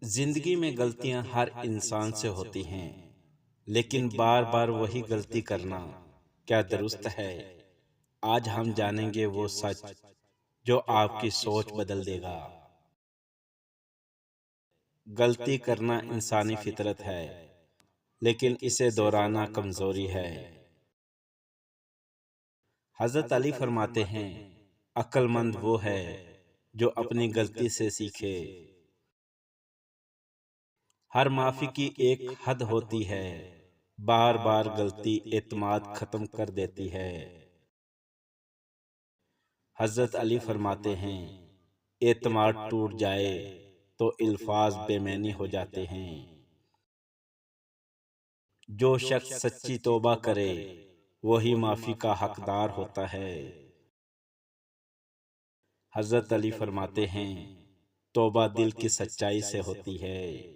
زندگی میں غلطیاں ہر انسان سے ہوتی ہیں، لیکن بار بار وہی غلطی کرنا کیا درست ہے؟ آج ہم جانیں گے وہ سچ جو آپ کی سوچ بدل دے گا۔ غلطی کرنا انسانی فطرت ہے، لیکن اسے دہرانا کمزوری ہے۔ حضرت علی فرماتے ہیں، عقل مند وہ ہے جو اپنی غلطی سے سیکھے۔ ہر معافی کی ایک حد ہوتی ہے، بار بار غلطی اعتماد ختم کر دیتی ہے۔ حضرت علی فرماتے ہیں، اعتماد ٹوٹ جائے تو الفاظ بے معنی ہو جاتے ہیں۔ جو شخص سچی توبہ کرے وہی معافی کا حقدار ہوتا ہے۔ حضرت علی فرماتے ہیں، توبہ دل کی سچائی سے ہوتی ہے۔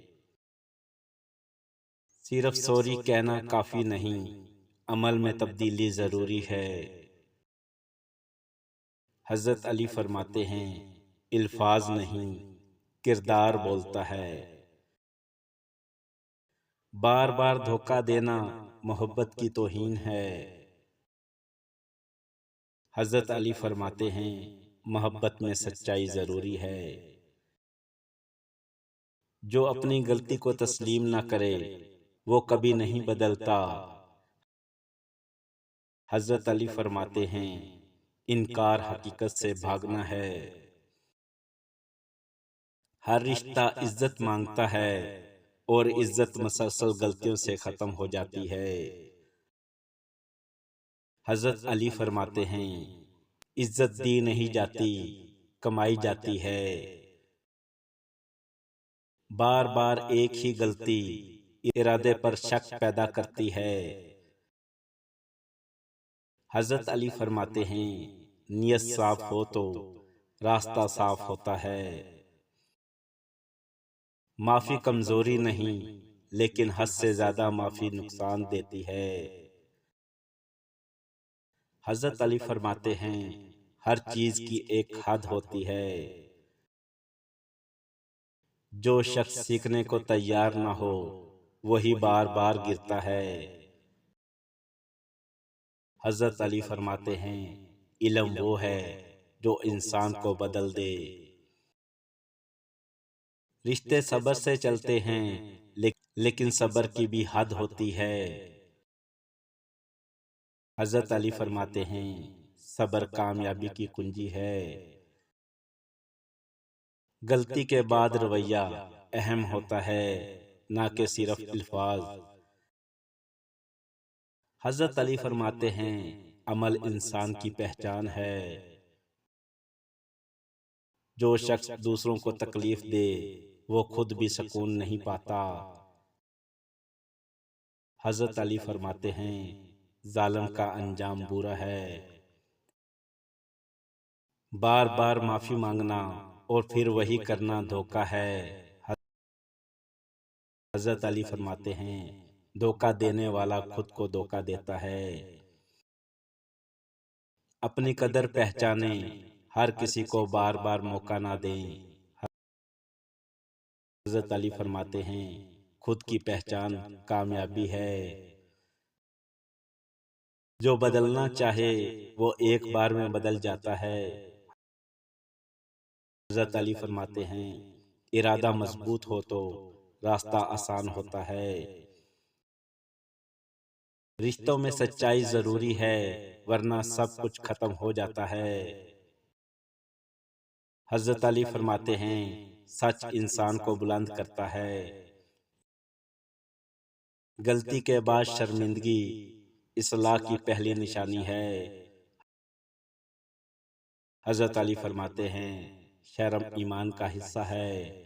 صرف سوری کہنا کافی نہیں، عمل میں تبدیلی ضروری ہے۔ حضرت علی فرماتے ہیں، الفاظ نہیں کردار بولتا ہے۔ بار بار دھوکہ دینا محبت کی توہین ہے۔ حضرت علی فرماتے ہیں، محبت میں سچائی ضروری ہے۔ جو اپنی غلطی کو تسلیم نہ کرے وہ کبھی نہیں بدلتا۔ حضرت علی فرماتے ہیں، انکار حقیقت سے بھاگنا ہے۔ ہر رشتہ عزت مانگتا ہے اور عزت مسلسل غلطیوں سے ختم ہو جاتی ہے۔ حضرت علی فرماتے ہیں، عزت دی نہیں جاتی کمائی جاتی ہے۔ بار بار ایک ہی غلطی ارادے پر شک پیدا کرتی ہے۔ حضرت علی فرماتے ہیں، نیت صاف ہو تو راستہ صاف ہوتا ہے۔ معافی کمزوری نہیں، لیکن حد سے زیادہ معافی نقصان دیتی ہے۔ حضرت علی فرماتے ہیں، ہر چیز کی ایک حد ہوتی ہے۔ جو شخص سیکھنے کو تیار نہ ہو وہی بار بار گرتا ہے۔ حضرت علی فرماتے ہیں، علم وہ ہے جو انسان کو بدل دے۔ رشتے صبر سے چلتے ہیں، لیکن صبر کی بھی حد ہوتی ہے۔ حضرت علی فرماتے ہیں، صبر کامیابی کی کنجی ہے۔ غلطی کے بعد رویہ اہم ہوتا ہے، نہ کہ صرف الفاظ۔ حضرت علی فرماتے ہیں، عمل انسان کی پہچان ہے۔ جو شخص دوسروں کو تکلیف دے وہ خود بھی سکون نہیں پاتا۔ حضرت علی فرماتے ہیں، ظالم کا انجام برا ہے۔ بار بار معافی مانگنا اور پھر وہی کرنا دھوکہ ہے۔ حضرت علی فرماتے ہیں، دھوکہ دینے والا خود کو دھوکہ دیتا ہے۔ اپنی قدر پہچانیں، ہر کسی کو بار بار موقع نہ دیں۔ حضرت علی فرماتے ہیں، خود کی پہچان کامیابی ہے۔ جو بدلنا چاہے وہ ایک بار میں بدل جاتا ہے۔ حضرت علی فرماتے ہیں، ارادہ مضبوط ہو تو راستہ آسان ہوتا ہے۔ رشتوں میں سچائی ضروری ہے، ورنہ سب کچھ ختم ہو جاتا ہے۔ حضرت علی فرماتے ہیں، سچ انسان کو بلند کرتا ہے۔ غلطی کے بعد شرمندگی اصلاح کی پہلی نشانی ہے۔ حضرت علی فرماتے ہیں، شرم ایمان کا حصہ ہے۔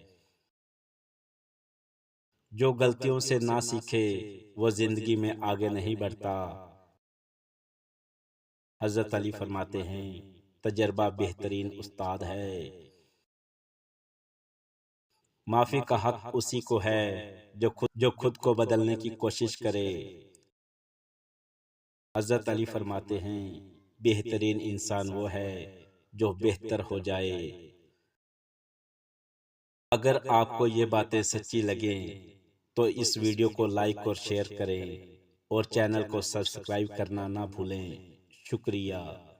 جو غلطیوں سے نہ سیکھے وہ زندگی میں آگے نہیں بڑھتا۔ حضرت علی فرماتے ہیں، تجربہ بہترین استاد ہے۔ معافی کا حق اسی کو ہے جو خود کو بدلنے کی کوشش کرے۔ حضرت علی فرماتے ہیں، بہترین انسان وہ ہے جو بہتر ہو جائے۔ اگر آپ کو یہ باتیں سچی لگیں تو اس ویڈیو کو لائک اور شیئر کریں اور چینل کو سبسکرائب کرنا نہ بھولیں۔ شکریہ۔